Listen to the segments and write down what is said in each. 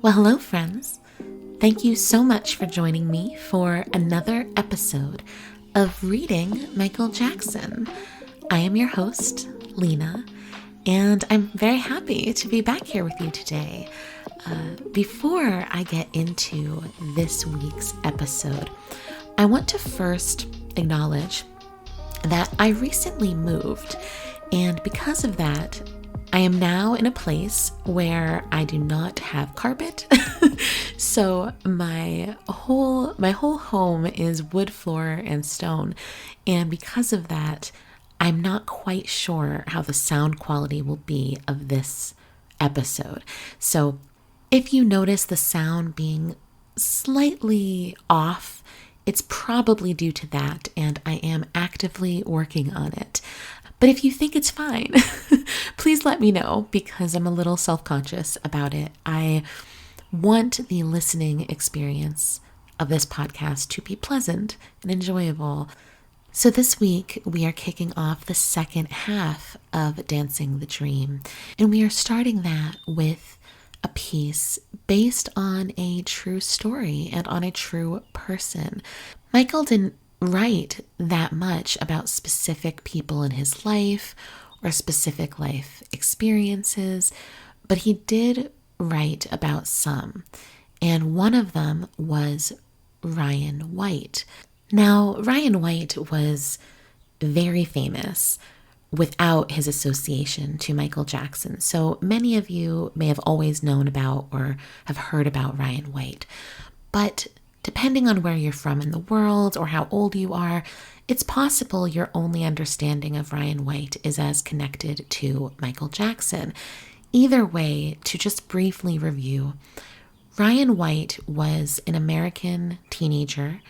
Well, hello, friends. Thank you so much for joining me for another episode of Reading Michael Jackson. I am your host, Lena, and I'm very happy to be back here with you today. Before I get into this week's episode, I want to first acknowledge that I recently moved, and because of that, I am now in a place where I do not have carpet. So my whole home is wood floor and stone. And because of that, I'm not quite sure how the sound quality will be of this episode. So if you notice the sound being slightly off, it's probably due to that, and I am actively working on it. But if you think it's fine, please let me know, because I'm a little self-conscious about it. I want the listening experience of this podcast to be pleasant and enjoyable. So this week, we are kicking off the second half of Dancing the Dream, and we are starting that with a piece based on a true story and on a true person. Michael didn't write that much about specific people in his life or specific life experiences, but he did write about some, and one of them was Ryan White. Now, Ryan White was very famous without his association to Michael Jackson, so many of you may have always known about or have heard about Ryan White, but depending on where you're from in the world or how old you are, it's possible your only understanding of Ryan White is as connected to Michael Jackson. Either way, to just briefly review, Ryan White was an American teenager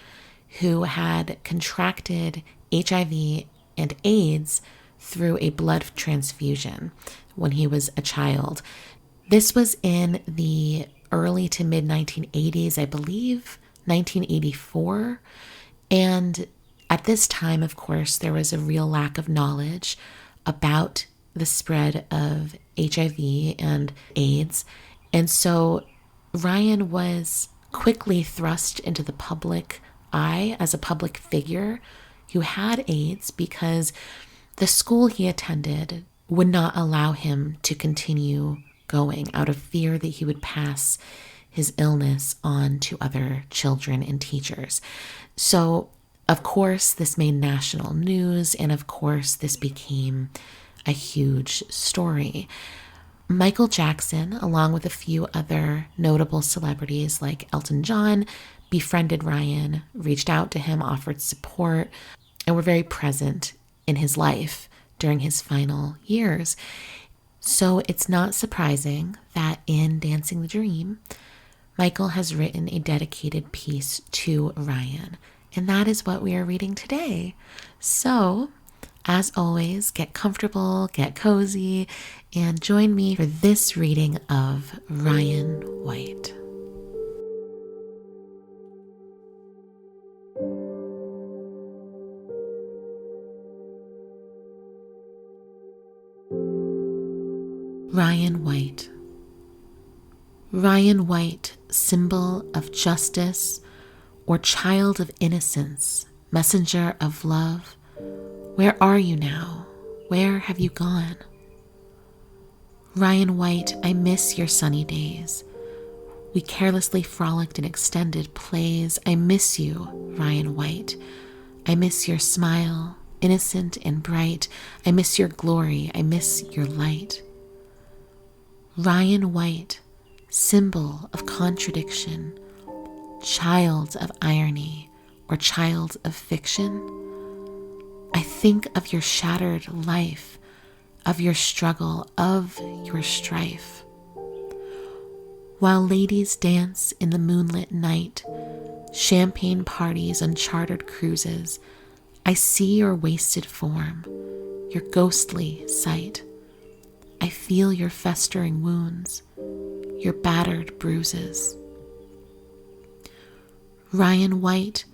who had contracted HIV and AIDS through a blood transfusion when he was a child. This was in the early to mid 1980s, I believe, 1984. And at this time, of course, there was a real lack of knowledge about the spread of HIV and AIDS. And so Ryan was quickly thrust into the public eye as a public figure who had AIDS because the school he attended would not allow him to continue going out of fear that he would pass his illness on to other children and teachers. So, of course, this made national news, and of course, this became a huge story. Michael Jackson, along with a few other notable celebrities like Elton John, befriended Ryan, reached out to him, offered support, and were very present in his life during his final years. So it's not surprising that in Dancing the Dream, Michael has written a dedicated piece to Ryan, and that is what we are reading today. So, as always, get comfortable, get cozy, and join me for this reading of Ryan White. Ryan White. Ryan White, symbol of justice or child of innocence, messenger of love, where are you now? Where have you gone? Ryan White, I miss your sunny days. We carelessly frolicked in extended plays. I miss you, Ryan White. I miss your smile, innocent and bright. I miss your glory. I miss your light. Ryan White, symbol of contradiction, child of irony or child of fiction. I think of your shattered life, of your struggle, of your strife. While ladies dance in the moonlit night, champagne parties, uncharted cruises, I see your wasted form, your ghostly sight. I feel your festering wounds, your battered bruises. Ryan White,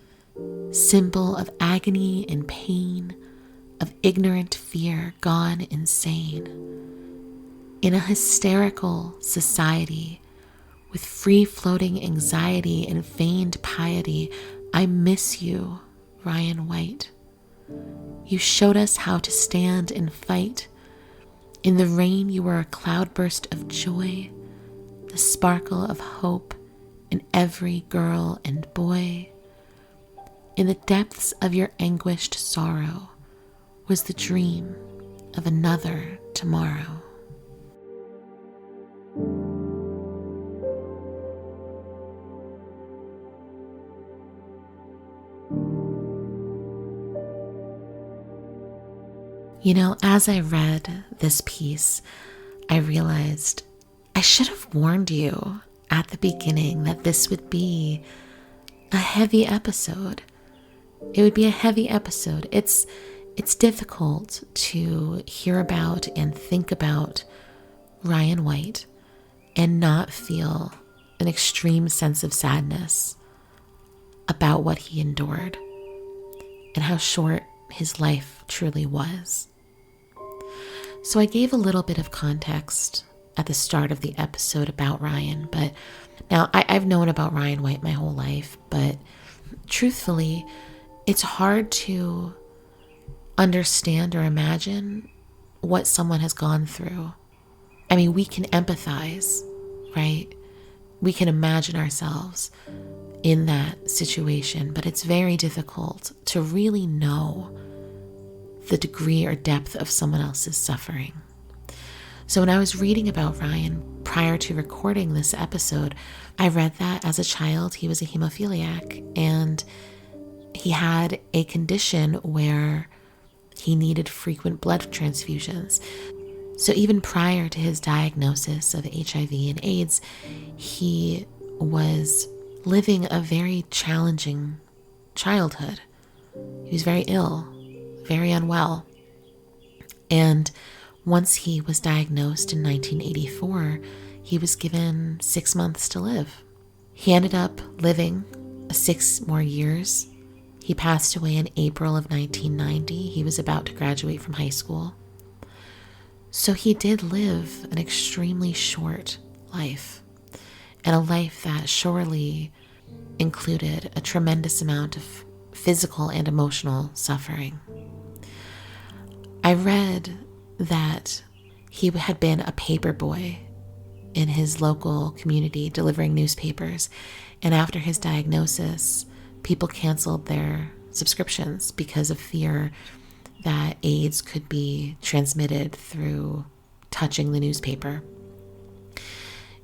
symbol of agony and pain, of ignorant fear gone insane. In a hysterical society with free-floating anxiety and feigned piety. I miss you, Ryan White. You showed us how to stand and fight. In the rain, you were a cloudburst of joy, the sparkle of hope in every girl and boy. In the depths of your anguished sorrow was the dream of another tomorrow. You know, as I read this piece, I realized I should have warned you at the beginning that this would be a heavy episode. It would be a heavy episode. It's difficult to hear about and think about Ryan White and not feel an extreme sense of sadness about what he endured and how short his life truly was. So I gave a little bit of context at the start of the episode about Ryan, but now I've known about Ryan White my whole life, but truthfully, it's hard to understand or imagine what someone has gone through. I mean, we can empathize, right? We can imagine ourselves in that situation, but it's very difficult to really know the degree or depth of someone else's suffering. So when I was reading about Ryan prior to recording this episode, I read that as a child he was a hemophiliac and he had a condition where he needed frequent blood transfusions. So even prior to his diagnosis of HIV and AIDS, he was living a very challenging childhood. He was very ill, very unwell. And once he was diagnosed in 1984, he was given 6 months to live. He ended up living 6 more years. He passed away in April of 1990. He was about to graduate from high school. So he did live an extremely short life, and a life that surely included a tremendous amount of physical and emotional suffering. I read that he had been a paper boy in his local community delivering newspapers, and after his diagnosis, people canceled their subscriptions because of fear that AIDS could be transmitted through touching the newspaper.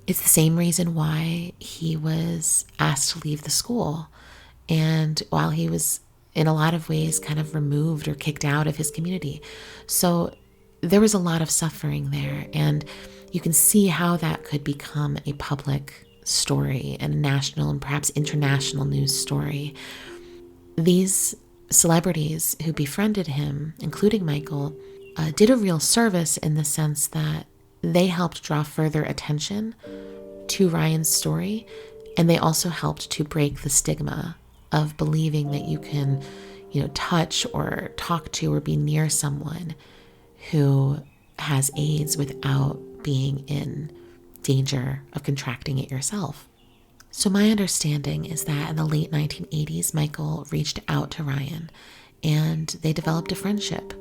It's the same reason why he was asked to leave the school, and while he was in a lot of ways kind of removed or kicked out of his community. So there was a lot of suffering there, and you can see how that could become a public story and a national and perhaps international news story. These celebrities who befriended him, including Michael, did a real service in the sense that they helped draw further attention to Ryan's story, and they also helped to break the stigma of believing that you can, touch or talk to or be near someone who has AIDS without being in danger of contracting it yourself. So my understanding is that in the late 1980s, Michael reached out to Ryan and they developed a friendship.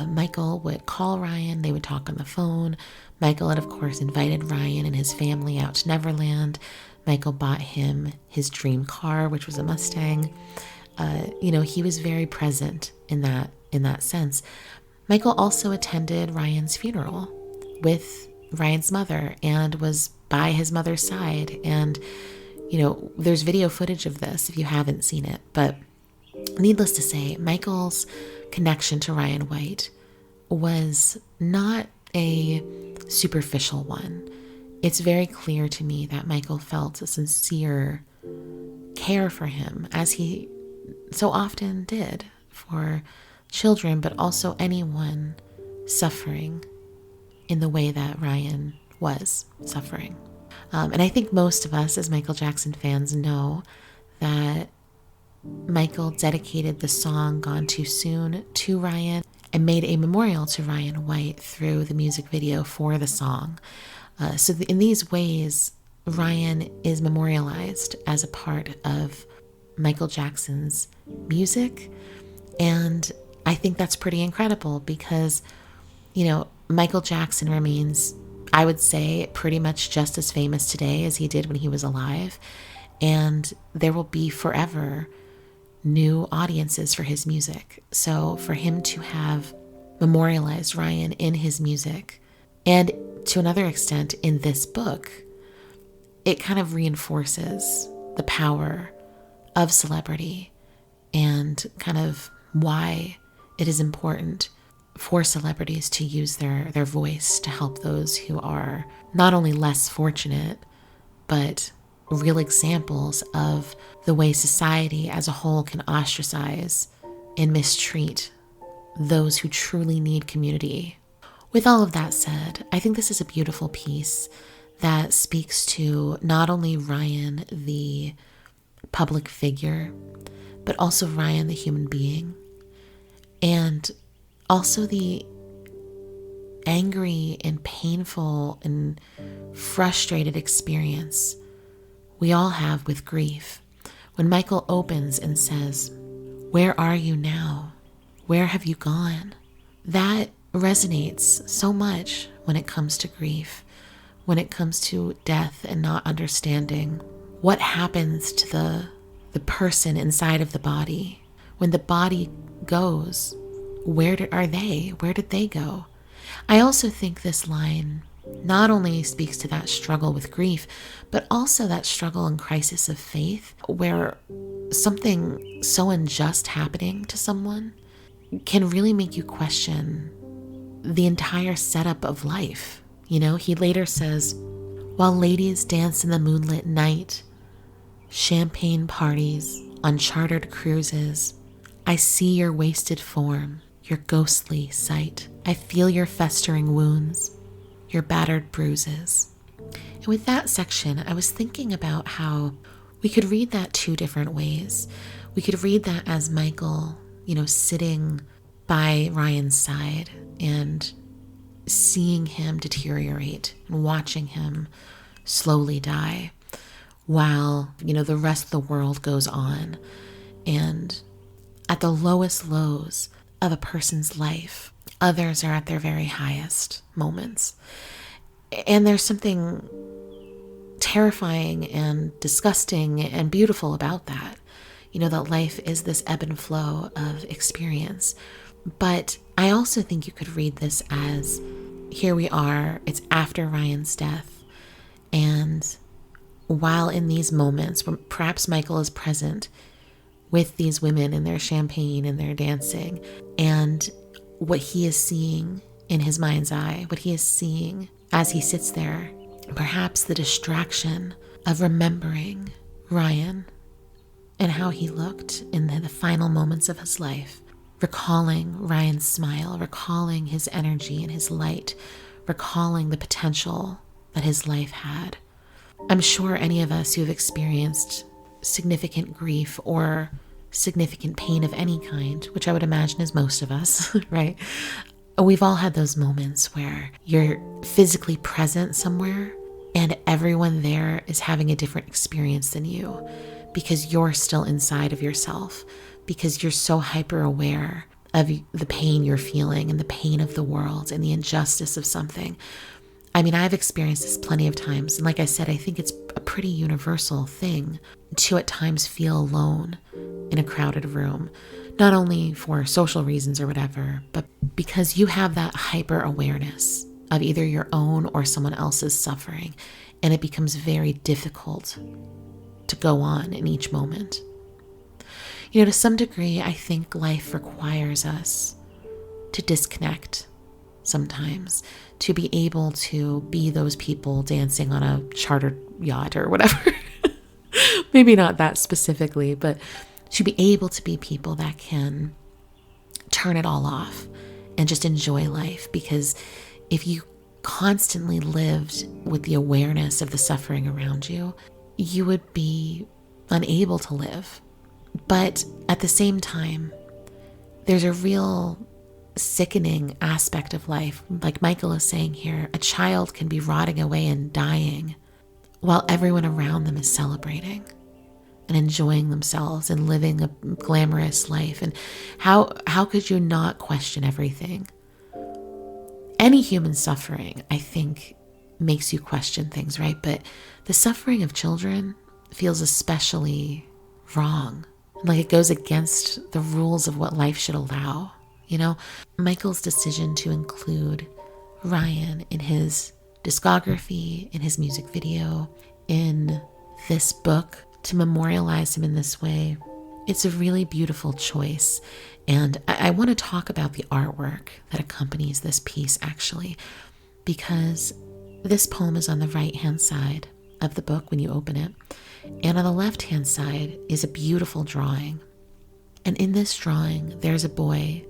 Michael would call Ryan, they would talk on the phone. Michael had, of course, invited Ryan and his family out to Neverland. Michael bought him his dream car, which was a Mustang. He was very present in that sense. Michael also attended Ryan's funeral with Ryan's mother and was by his mother's side. And, there's video footage of this if you haven't seen it. But needless to say, Michael's connection to Ryan White was not a superficial one. It's very clear to me that Michael felt a sincere care for him, as he so often did for children, but also anyone suffering in the way that Ryan was suffering. And I think most of us as Michael Jackson fans know that Michael dedicated the song Gone Too Soon to Ryan and made a memorial to Ryan White through the music video for the song. So in these ways, Ryan is memorialized as a part of Michael Jackson's music. And I think that's pretty incredible because, Michael Jackson remains, I would say, pretty much just as famous today as he did when he was alive. And there will be forever new audiences for his music. So for him to have memorialized Ryan in his music, and to another extent in this book, it kind of reinforces the power of celebrity and kind of why it is important for celebrities to use their voice to help those who are not only less fortunate, but real examples of the way society as a whole can ostracize and mistreat those who truly need community. With all of that said, I think this is a beautiful piece that speaks to not only Ryan, the public figure, but also Ryan, the human being, and also the angry and painful and frustrated experience we all have with grief. When Michael opens and says, "Where are you now? Where have you gone?" That resonates so much when it comes to grief, when it comes to death and not understanding what happens to the person inside of the body. When the body goes, are they? Where did they go? I also think this line not only speaks to that struggle with grief, but also that struggle and crisis of faith, where something so unjust happening to someone can really make you question the entire setup of life. He later says, "While ladies dance in the moonlit night, champagne parties on chartered cruises, I see your wasted form, your ghostly sight. I feel your festering wounds, your battered bruises." And with that section, I was thinking about how we could read that two different ways. We could read that as Michael, sitting by Ryan's side and seeing him deteriorate and watching him slowly die while, the rest of the world goes on. And at the lowest lows of a person's life, others are at their very highest moments. And there's something terrifying and disgusting and beautiful about that. That life is this ebb and flow of experience. But I also think you could read this as, here we are, it's after Ryan's death. And while in these moments, when perhaps Michael is present with these women and their champagne and their dancing, and what he is seeing in his mind's eye, what he is seeing as he sits there, perhaps the distraction of remembering Ryan and how he looked in the final moments of his life, recalling Ryan's smile, recalling his energy and his light, recalling the potential that his life had. I'm sure any of us who have experienced significant grief or significant pain of any kind, which I would imagine is most of us, right? We've all had those moments where you're physically present somewhere and everyone there is having a different experience than you because you're still inside of yourself, because you're so hyper aware of the pain you're feeling and the pain of the world and the injustice of something. I mean, I've experienced this plenty of times. And like I said, I think it's a pretty universal thing to at times feel alone in a crowded room, not only for social reasons or whatever, but because you have that hyper awareness of either your own or someone else's suffering. And it becomes very difficult to go on in each moment. To some degree, I think life requires us to disconnect sometimes, to be able to be those people dancing on a chartered yacht or whatever. Maybe not that specifically, but to be able to be people that can turn it all off and just enjoy life. Because if you constantly lived with the awareness of the suffering around you, you would be unable to live. But at the same time, there's a real sickening aspect of life. Like Michael is saying here, a child can be rotting away and dying while everyone around them is celebrating and enjoying themselves and living a glamorous life. And how could you not question everything? Any human suffering, I think, makes you question things, right? But the suffering of children feels especially wrong. Like it goes against the rules of what life should allow. Michael's decision to include Ryan in his discography, in his music video, in this book, to memorialize him in this way, it's a really beautiful choice. And I want to talk about the artwork that accompanies this piece, actually, because this poem is on the right-hand side of the book when you open it. And on the left-hand side is a beautiful drawing. And in this drawing, there's a boy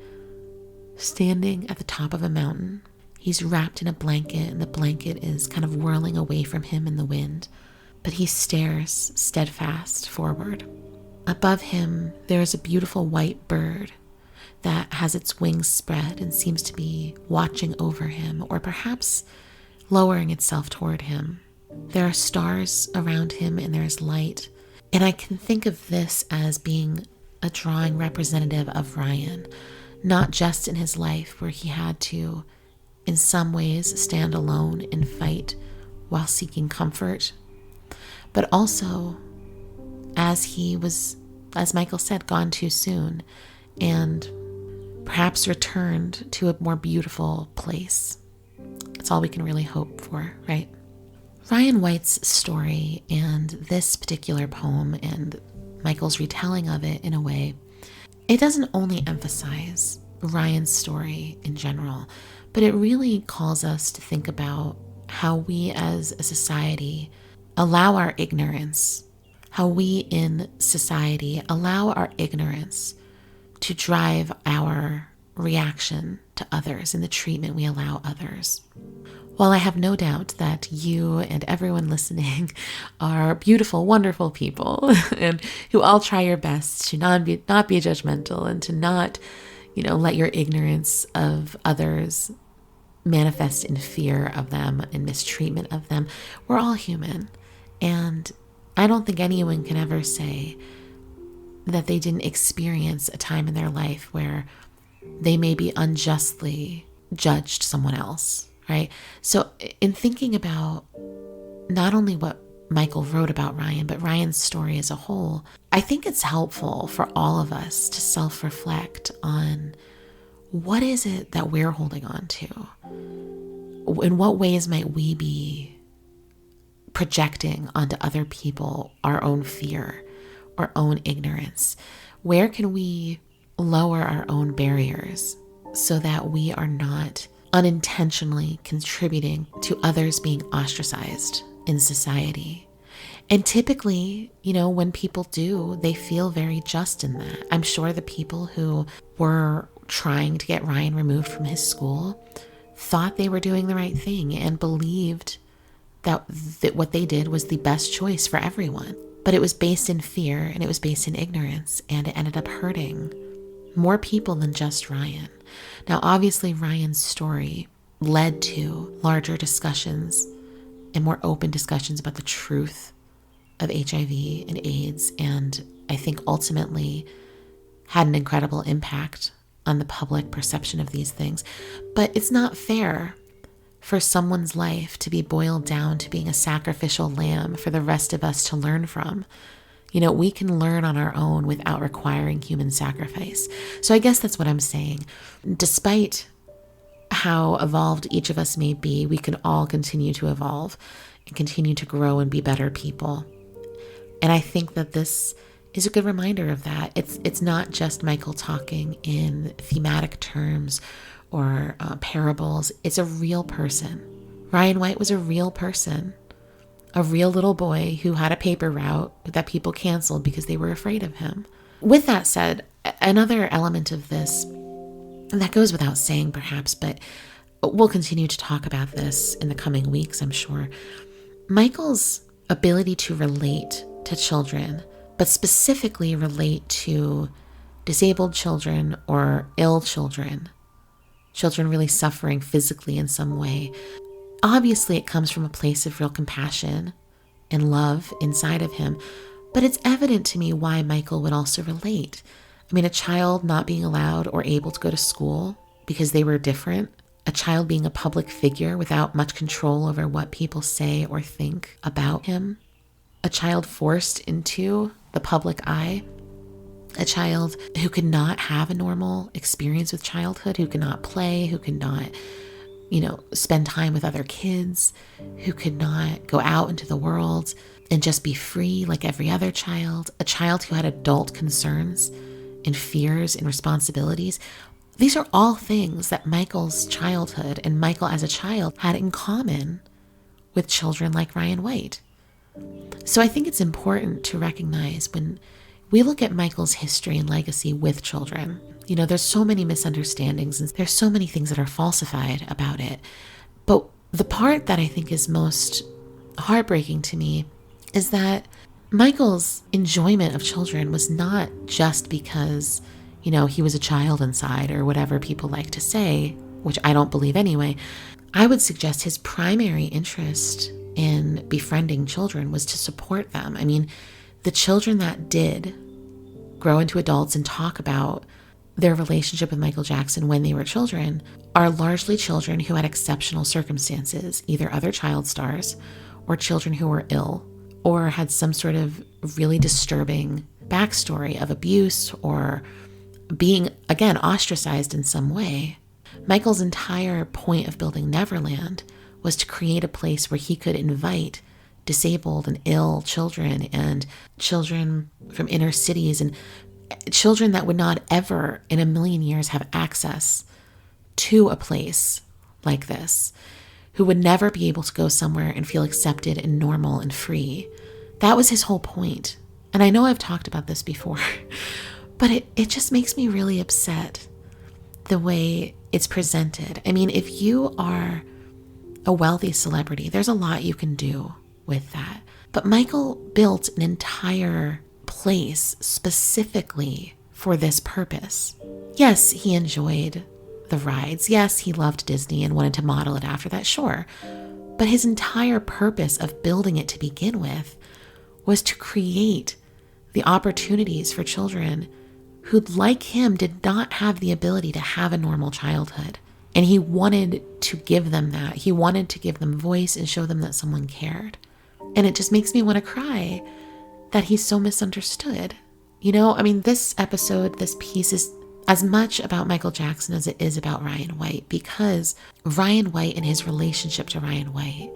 standing at the top of a mountain. He's wrapped in a blanket, and the blanket is kind of whirling away from him in the wind. But he stares steadfast forward. Above him, there is a beautiful white bird that has its wings spread and seems to be watching over him, or perhaps lowering itself toward him. There are stars around him and there is light. And I can think of this as being a drawing representative of Ryan, not just in his life where he had to, in some ways, stand alone and fight while seeking comfort, but also as he was, as Michael said, gone too soon and perhaps returned to a more beautiful place. That's all we can really hope for, right? Ryan White's story and this particular poem and Michael's retelling of it in a way, it doesn't only emphasize Ryan's story in general, but it really calls us to think about how we as a society allow our ignorance, how we in society allow our ignorance to drive our reaction to others and the treatment we allow others. While I have no doubt that you and everyone listening are beautiful, wonderful people and who all try your best to not be judgmental and to not, let your ignorance of others manifest in fear of them and mistreatment of them, we're all human. And I don't think anyone can ever say that they didn't experience a time in their life where they maybe unjustly judged someone else, right? So in thinking about not only what Michael wrote about Ryan, but Ryan's story as a whole, I think it's helpful for all of us to self-reflect on what is it that we're holding on to? In what ways might we be projecting onto other people our own fear, our own ignorance? Where can we lower our own barriers so that we are not unintentionally contributing to others being ostracized in society? And typically, when people do, they feel very just in that. I'm sure the people who were trying to get Ryan removed from his school thought they were doing the right thing and believed that what they did was the best choice for everyone. But it was based in fear and it was based in ignorance, and it ended up hurting more people than just Ryan. Now, obviously, Ryan's story led to larger discussions and more open discussions about the truth of HIV and AIDS, and I think ultimately had an incredible impact on the public perception of these things. But it's not fair for someone's life to be boiled down to being a sacrificial lamb for the rest of us to learn from. We can learn on our own without requiring human sacrifice. So I guess that's what I'm saying. Despite how evolved each of us may be, we can all continue to evolve and continue to grow and be better people. And I think that this is a good reminder of that. It's not just Michael talking in thematic terms or parables. It's a real person. Ryan White was a real person, a real little boy who had a paper route that people canceled because they were afraid of him. With that said, another element of this, and that goes without saying perhaps, but we'll continue to talk about this in the coming weeks, I'm sure. Michael's ability to relate to children, but specifically relate to disabled children or ill children really suffering physically in some way. Obviously, it comes from a place of real compassion and love inside of him. But it's evident to me why Michael would also relate. I mean, a child not being allowed or able to go to school because they were different, a child being a public figure without much control over what people say or think about him, a child forced into the public eye, a child who could not have a normal experience with childhood, who could not play, who could not, spend time with other kids, who could not go out into the world and just be free like every other child, a child who had adult concerns and fears and responsibilities. These are all things that Michael's childhood and Michael as a child had in common with children like Ryan White. So I think it's important to recognize when we look at Michael's history and legacy with children, there's so many misunderstandings and there's so many things that are falsified about it. But the part that I think is most heartbreaking to me is that Michael's enjoyment of children was not just because, he was a child inside or whatever people like to say, which I don't believe anyway. I would suggest his primary interest in befriending children was to support them. I mean, the children that did grow into adults and talk about their relationship with Michael Jackson when they were children are largely children who had exceptional circumstances, either other child stars or children who were ill or had some sort of really disturbing backstory of abuse or being, again, ostracized in some way. Michael's entire point of building Neverland was to create a place where he could invite disabled and ill children and children from inner cities and children that would not ever in a million years have access to a place like this, who would never be able to go somewhere and feel accepted and normal and free. That was his whole point. And I know I've talked about this before, but it just makes me really upset the way it's presented. I mean, if you are a wealthy celebrity, there's a lot you can do with that. But Michael built an entire place specifically for this purpose. Yes, he enjoyed the rides. Yes, he loved Disney and wanted to model it after that, sure. But his entire purpose of building it to begin with was to create the opportunities for children who, like him, did not have the ability to have a normal childhood. And he wanted to give them that. He wanted to give them voice and show them that someone cared. And it just makes me want to cry that he's so misunderstood. This episode, this piece is as much about Michael Jackson as it is about Ryan White, because Ryan White and his relationship to Ryan White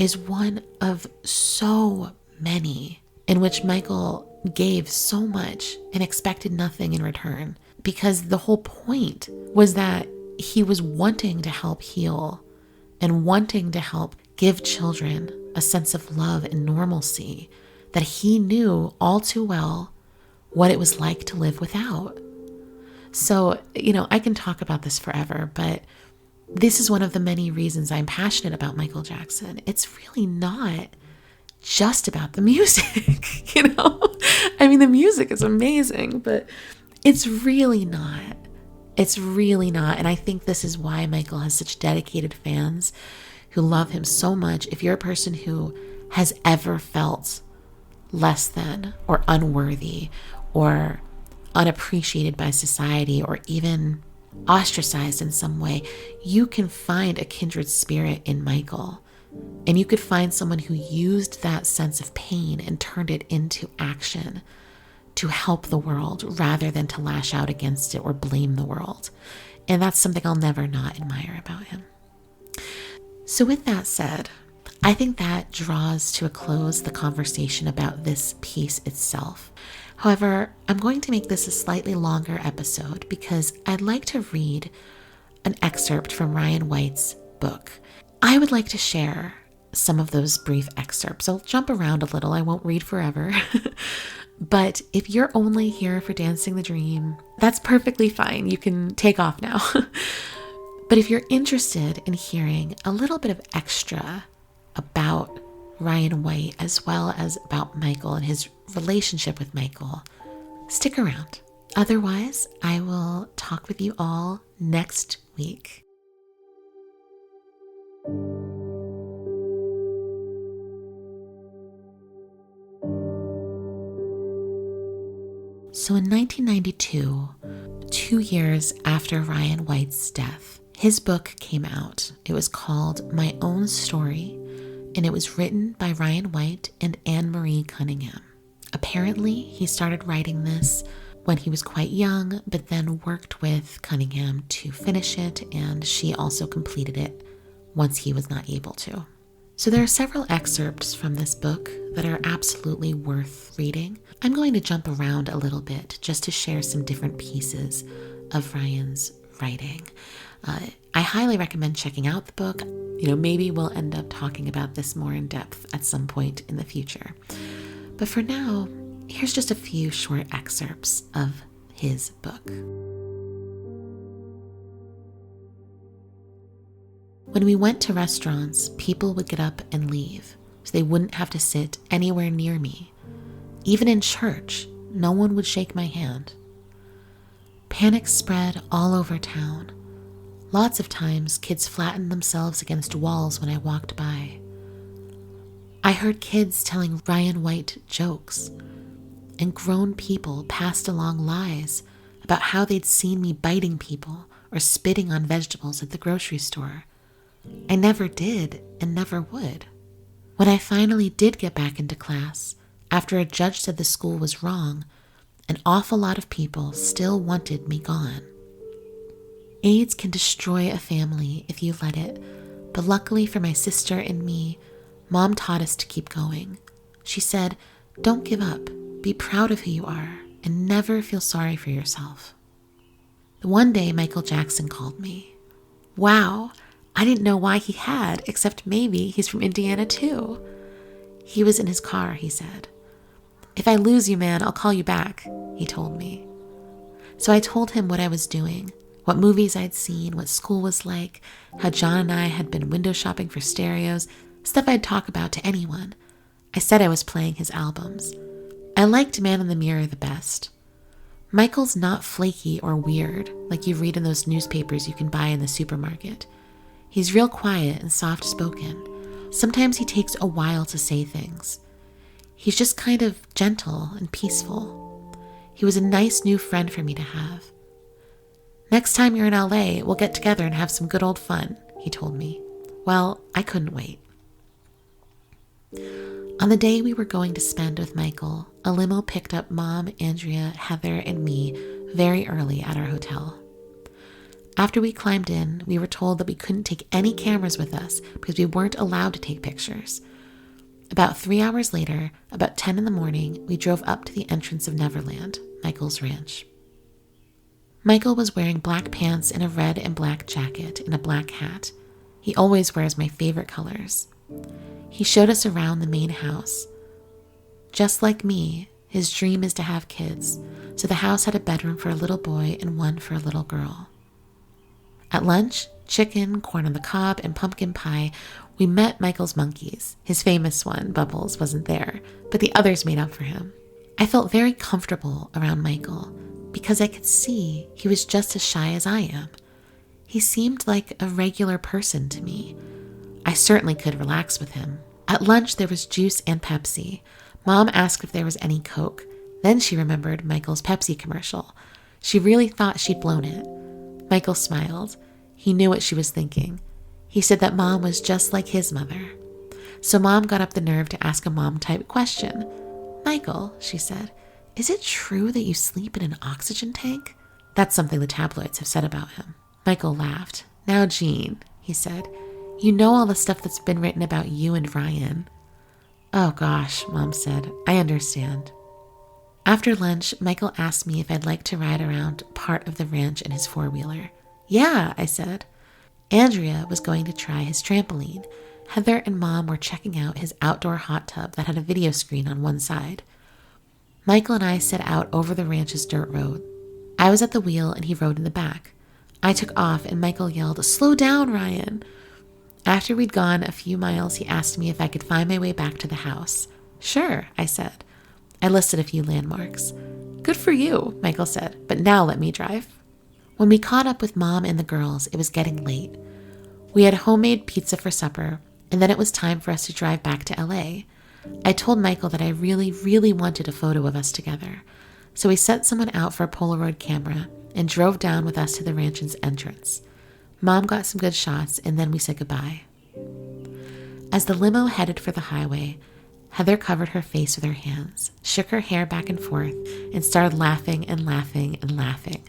is one of so many in which Michael gave so much and expected nothing in return, because the whole point was that he was wanting to help heal and wanting to help give children a sense of love and normalcy that he knew all too well what it was like to live without. So, I can talk about this forever, but this is one of the many reasons I'm passionate about Michael Jackson. It's really not just about the music, the music is amazing, but it's really not. It's really not. And I think this is why Michael has such dedicated fans who love him so much. If you're a person who has ever felt less than or unworthy or unappreciated by society or even ostracized in some way, you can find a kindred spirit in Michael. And you could find someone who used that sense of pain and turned it into action to help the world rather than to lash out against it or blame the world. And that's something I'll never not admire about him. So with that said, I think that draws to a close the conversation about this piece itself. However, I'm going to make this a slightly longer episode because I'd like to read an excerpt from Ryan White's book. I would like to share some of those brief excerpts. I'll jump around a little. I won't read forever. But if you're only here for Dancing the Dream, that's perfectly fine. You can take off now. But if you're interested in hearing a little bit of extra about Ryan White as well as about Michael and his relationship with Michael, stick around. Otherwise, I will talk with you all next week. So in 1992, 2 years after Ryan White's death, his book came out. It was called My Own Story, and it was written by Ryan White and Anne Marie Cunningham. Apparently, he started writing this when he was quite young, but then worked with Cunningham to finish it, and she also completed it once he was not able to. So there are several excerpts from this book that are absolutely worth reading. I'm going to jump around a little bit just to share some different pieces of Ryan's writing. I highly recommend checking out the book. Maybe we'll end up talking about this more in depth at some point in the future. But for now, here's just a few short excerpts of his book. When we went to restaurants, people would get up and leave, so they wouldn't have to sit anywhere near me. Even in church, no one would shake my hand. Panic spread all over town. Lots of times, kids flattened themselves against walls when I walked by. I heard kids telling Ryan White jokes, and grown people passed along lies about how they'd seen me biting people or spitting on vegetables at the grocery store. I never did and never would. When I finally did get back into class, after a judge said the school was wrong, an awful lot of people still wanted me gone. AIDS can destroy a family if you let it, but luckily for my sister and me, Mom taught us to keep going. She said, "Don't give up, be proud of who you are, and never feel sorry for yourself." One day, Michael Jackson called me. Wow, I didn't know why he had, except maybe he's from Indiana too. He was in his car, he said. "If I lose you, man, I'll call you back," he told me. So I told him what I was doing, what movies I'd seen, what school was like, how John and I had been window shopping for stereos, stuff I'd talk about to anyone. I said I was playing his albums. I liked Man in the Mirror the best. Michael's not flaky or weird, like you read in those newspapers you can buy in the supermarket. He's real quiet and soft-spoken. Sometimes he takes a while to say things. He's just kind of gentle and peaceful. He was a nice new friend for me to have. "Next time you're in LA, we'll get together and have some good old fun," he told me. Well, I couldn't wait. On the day we were going to spend with Michael, a limo picked up Mom, Andrea, Heather, and me very early at our hotel. After we climbed in, we were told that we couldn't take any cameras with us because we weren't allowed to take pictures. About 3 hours later, about 10 in the morning, we drove up to the entrance of Neverland, Michael's ranch. Michael was wearing black pants and a red and black jacket and a black hat. He always wears my favorite colors. He showed us around the main house. Just like me, his dream is to have kids, so the house had a bedroom for a little boy and one for a little girl. At lunch, chicken, corn on the cob, and pumpkin pie, we met Michael's monkeys. His famous one, Bubbles, wasn't there, but the others made up for him. I felt very comfortable around Michael because I could see he was just as shy as I am. He seemed like a regular person to me. I certainly could relax with him. At lunch, there was juice and Pepsi. Mom asked if there was any Coke. Then she remembered Michael's Pepsi commercial. She really thought she'd blown it. Michael smiled. He knew what she was thinking. He said that Mom was just like his mother. So Mom got up the nerve to ask a mom-type question. "Michael," she said, "is it true that you sleep in an oxygen tank?" That's something the tabloids have said about him. Michael laughed. "Now, Jean," he said, "you know all the stuff that's been written about you and Ryan." "Oh gosh," Mom said, "I understand." After lunch, Michael asked me if I'd like to ride around part of the ranch in his four-wheeler. "Yeah," I said. Andrea was going to try his trampoline. Heather and Mom were checking out his outdoor hot tub that had a video screen on one side. Michael and I set out over the ranch's dirt road. I was at the wheel and he rode in the back. I took off and Michael yelled, "Slow down, Ryan." After we'd gone a few miles, he asked me if I could find my way back to the house. "Sure," I said. I listed a few landmarks. "Good for you," Michael said, "but now let me drive." When we caught up with Mom and the girls, it was getting late. We had homemade pizza for supper, and then it was time for us to drive back to LA. I told Michael that I really, really wanted a photo of us together. So we sent someone out for a Polaroid camera and drove down with us to the ranch's entrance. Mom got some good shots, and then we said goodbye. As the limo headed for the highway, Heather covered her face with her hands, shook her hair back and forth, and started laughing and laughing and laughing.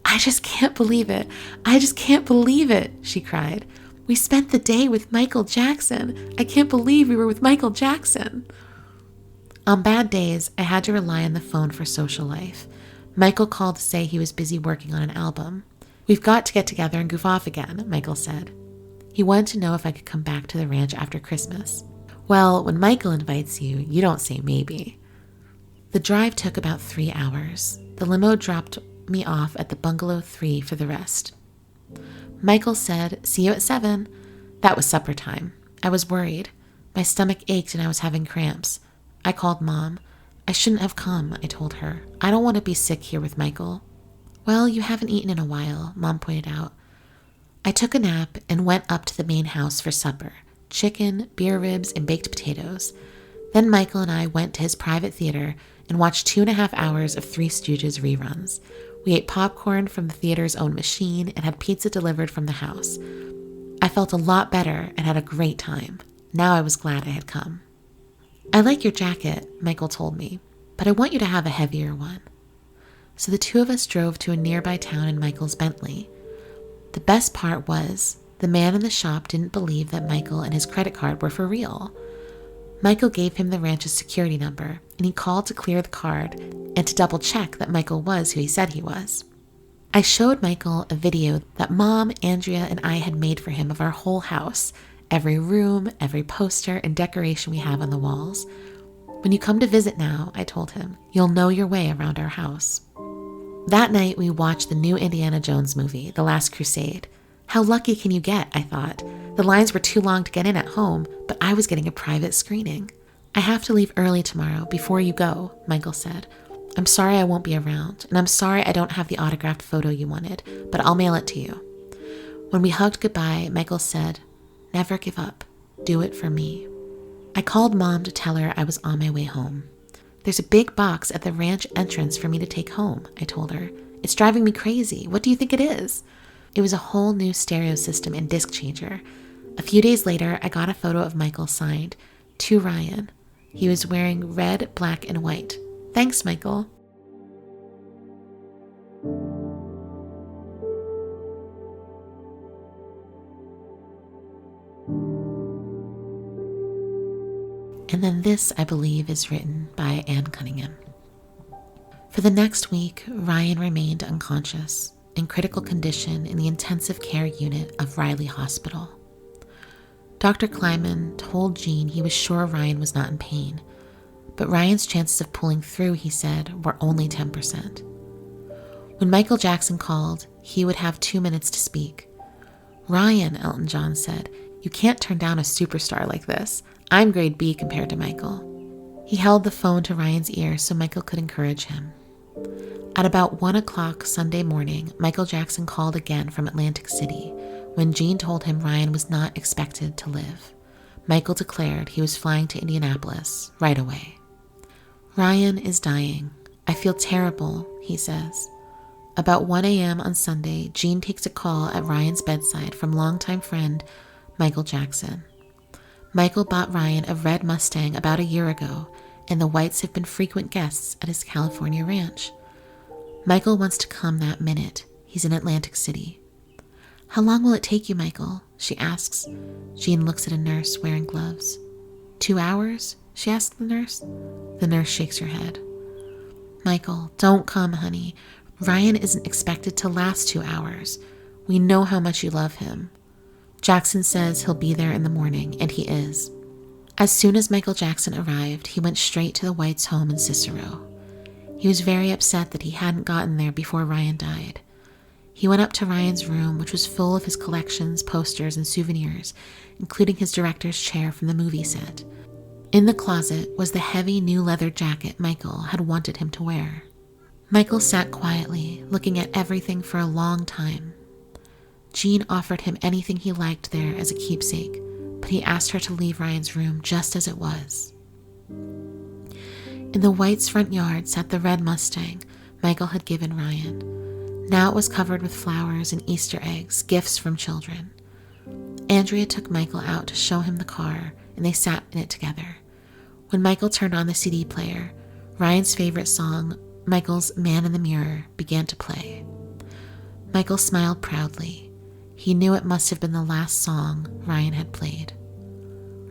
"I just can't believe it. I just can't believe it," she cried. "We spent the day with Michael Jackson. I can't believe we were with Michael Jackson." On bad days, I had to rely on the phone for social life. Michael called to say he was busy working on an album. "We've got to get together and goof off again," Michael said. He wanted to know if I could come back to the ranch after Christmas. Well, when Michael invites you, you don't say maybe. The drive took about 3 hours. The limo dropped me off at the Bungalow 3 for the rest. Michael said, "See you at 7. That was supper time. I was worried. My stomach ached and I was having cramps. I called Mom. "I shouldn't have come," I told her. "I don't want to be sick here with Michael." "Well, you haven't eaten in a while," Mom pointed out. I took a nap and went up to the main house for supper: chicken, beer ribs, and baked potatoes. Then Michael and I went to his private theater and watched 2.5 hours of Three Stooges reruns. We ate popcorn from the theater's own machine and had pizza delivered from the house. I felt a lot better and had a great time. Now I was glad I had come. "I like your jacket," Michael told me, "but I want you to have a heavier one." So the two of us drove to a nearby town in Michael's Bentley. The best part was, the man in the shop didn't believe that Michael and his credit card were for real. Michael gave him the ranch's security number, and he called to clear the card and to double check that Michael was who he said he was. I showed Michael a video that Mom, Andrea, and I had made for him of our whole house, every room, every poster, and decoration we have on the walls. "When you come to visit now," I told him, "you'll know your way around our house." That night, we watched the new Indiana Jones movie, The Last Crusade. How lucky can you get, I thought. The lines were too long to get in at home, but I was getting a private screening. "I have to leave early tomorrow, before you go," Michael said. "I'm sorry I won't be around, and I'm sorry I don't have the autographed photo you wanted, but I'll mail it to you." When we hugged goodbye, Michael said, "Never give up. Do it for me." I called Mom to tell her I was on my way home. "There's a big box at the ranch entrance for me to take home," I told her. "It's driving me crazy. What do you think it is?" It was a whole new stereo system and disc changer. A few days later, I got a photo of Michael signed, "To Ryan." He was wearing red, black, and white. Thanks, Michael. And then this, I believe, is written by Anne Cunningham. For the next week, Ryan remained unconscious, in critical condition in the intensive care unit of Riley Hospital. Dr. Kleiman told Jean he was sure Ryan was not in pain, but Ryan's chances of pulling through, he said, were only 10%. When Michael Jackson called, he would have 2 minutes to speak. "Ryan," Elton John said, "you can't turn down a superstar like this. I'm grade B compared to Michael." He held the phone to Ryan's ear so Michael could encourage him. At about 1 o'clock Sunday morning, Michael Jackson called again from Atlantic City when Jean told him Ryan was not expected to live. Michael declared he was flying to Indianapolis right away. "Ryan is dying. I feel terrible," he says. About 1 a.m. on Sunday, Jean takes a call at Ryan's bedside from longtime friend Michael Jackson. Michael bought Ryan a red Mustang about a year ago, and the Whites have been frequent guests at his California ranch. Michael wants to come that minute. He's in Atlantic City. "How long will it take you, Michael?" she asks. Jean looks at a nurse wearing gloves. 2 hours? She asks the nurse. The nurse shakes her head. "Michael, don't come, honey. Ryan isn't expected to last 2 hours. We know how much you love him." Jackson says he'll be there in the morning, and he is. As soon as Michael Jackson arrived, he went straight to the Whites' home in Cicero. He was very upset that he hadn't gotten there before Ryan died. He went up to Ryan's room, which was full of his collections, posters, and souvenirs, including his director's chair from the movie set. In the closet was the heavy new leather jacket Michael had wanted him to wear. Michael sat quietly, looking at everything for a long time. Jean offered him anything he liked there as a keepsake, but he asked her to leave Ryan's room just as it was. In the White's front yard sat the red Mustang Michael had given Ryan. Now it was covered with flowers and Easter eggs, gifts from children. Andrea took Michael out to show him the car, and they sat in it together. When Michael turned on the CD player, Ryan's favorite song, Michael's Man in the Mirror, began to play. Michael smiled proudly. He knew it must have been the last song Ryan had played.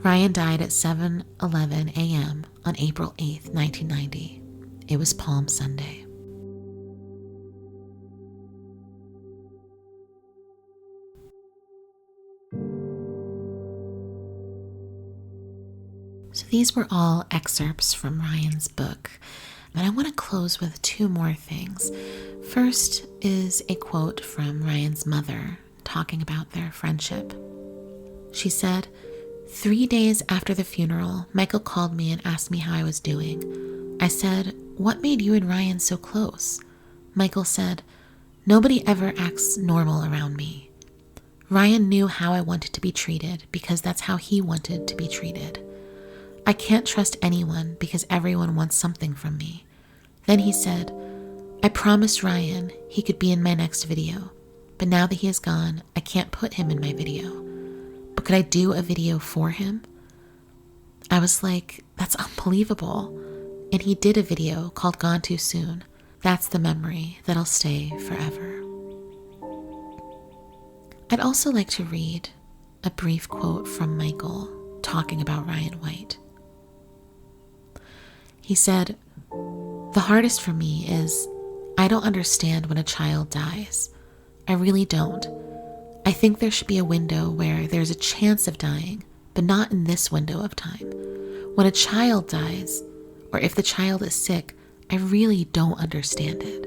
Ryan died at 7:11 a.m. on April 8, 1990. It was Palm Sunday. So these were all excerpts from Ryan's book, and I want to close with two more things. First is a quote from Ryan's mother talking about their friendship. She said, "3 days after the funeral, Michael called me and asked me how I was doing. I said, 'What made you and Ryan so close?' Michael said, 'Nobody ever acts normal around me.' Ryan knew how I wanted to be treated because that's how he wanted to be treated. I can't trust anyone because everyone wants something from me." Then he said, "I promised Ryan he could be in my next video, but now that he is gone, I can't put him in my video. But could I do a video for him?" I was like, that's unbelievable. And he did a video called Gone Too Soon. That's the memory that'll stay forever. I'd also like to read a brief quote from Michael talking about Ryan White. He said, "The hardest for me is I don't understand when a child dies. I really don't. I think there should be a window where there's a chance of dying, but not in this window of time. When a child dies, or if the child is sick, I really don't understand it.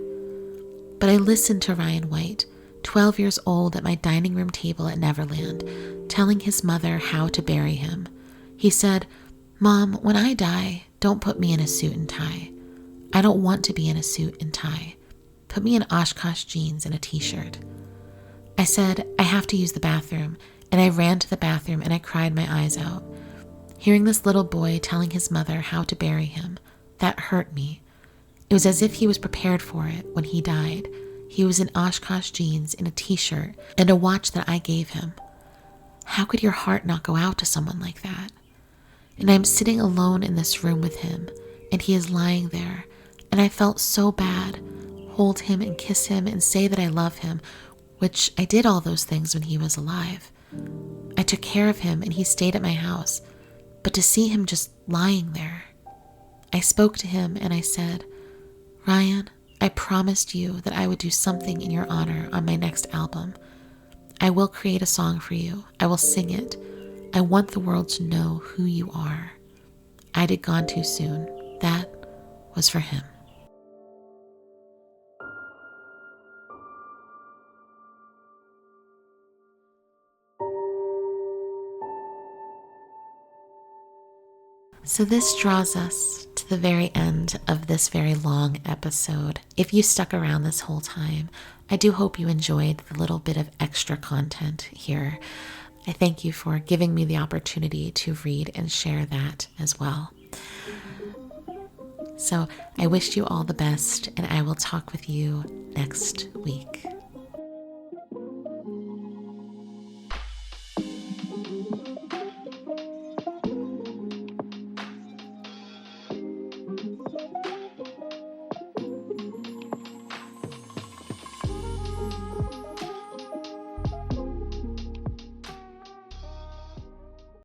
But I listened to Ryan White, 12 years old, at my dining room table at Neverland, telling his mother how to bury him. He said, 'Mom, when I die, don't put me in a suit and tie. I don't want to be in a suit and tie. Put me in Oshkosh jeans and a t-shirt.' I said, 'I have to use the bathroom,' and I ran to the bathroom and I cried my eyes out. Hearing this little boy telling his mother how to bury him, that hurt me. It was as if he was prepared for it when he died. He was in Oshkosh jeans and a t-shirt and a watch that I gave him. How could your heart not go out to someone like that? And I'm sitting alone in this room with him, and he is lying there, and I felt so bad. Hold him and kiss him and say that I love him, which I did all those things when he was alive. I took care of him and he stayed at my house, but to see him just lying there. I spoke to him and I said, 'Ryan, I promised you that I would do something in your honor on my next album. I will create a song for you. I will sing it. I want the world to know who you are.' I did Gone Too Soon. That was for him." So this draws us to the very end of this very long episode. If you stuck around this whole time, I do hope you enjoyed the little bit of extra content here. I thank you for giving me the opportunity to read and share that as well. So I wish you all the best, and I will talk with you next week.